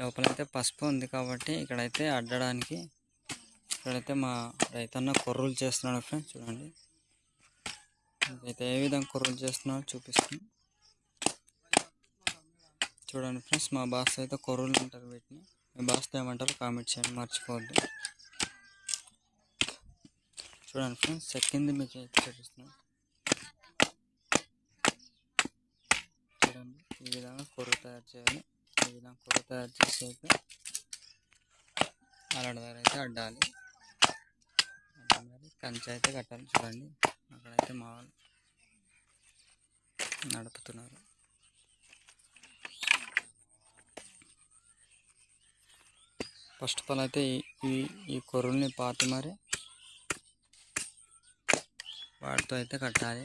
లోపలైతే పసుపు ఉంది కాబట్టి ఇక్కడైతే అడ్డడానికి ఇక్కడైతే మా రైతన్న కొర్రలు చేస్తున్నాడు ఫ్రెండ్స్. చూడండి అయితే ఏ విధంగా కొర్రలు చేస్తున్నాడో చూపిస్తాను చూడండి ఫ్రెండ్స్. మా భాష అయితే కొర్రలు అంటారు వీటిని, మీ భాషతో ఏమంటారు కామెంట్ చేయండి మర్చిపోవద్దు. చూడండి ఫ్రెండ్స్, చెక్కింది మీకు అయితే చూపిస్తున్నాను. చూడండి ఈ విధంగా కొర్ర తయారు చేయాలి. ఈ విధంగా కొర్ర తయారు చేసి అయితే అలాంటి దగ్గర అయితే అడ్డాలి, కంచె అయితే కట్టాలి. చూడండి అక్కడైతే మా వాళ్ళు నడుపుతున్నారు. ఫస్ట్ ఆఫ్ ఆల్ అయితే ఈ కొర్రల్ని పాతి మరి వాటితో అయితే కట్టాలి.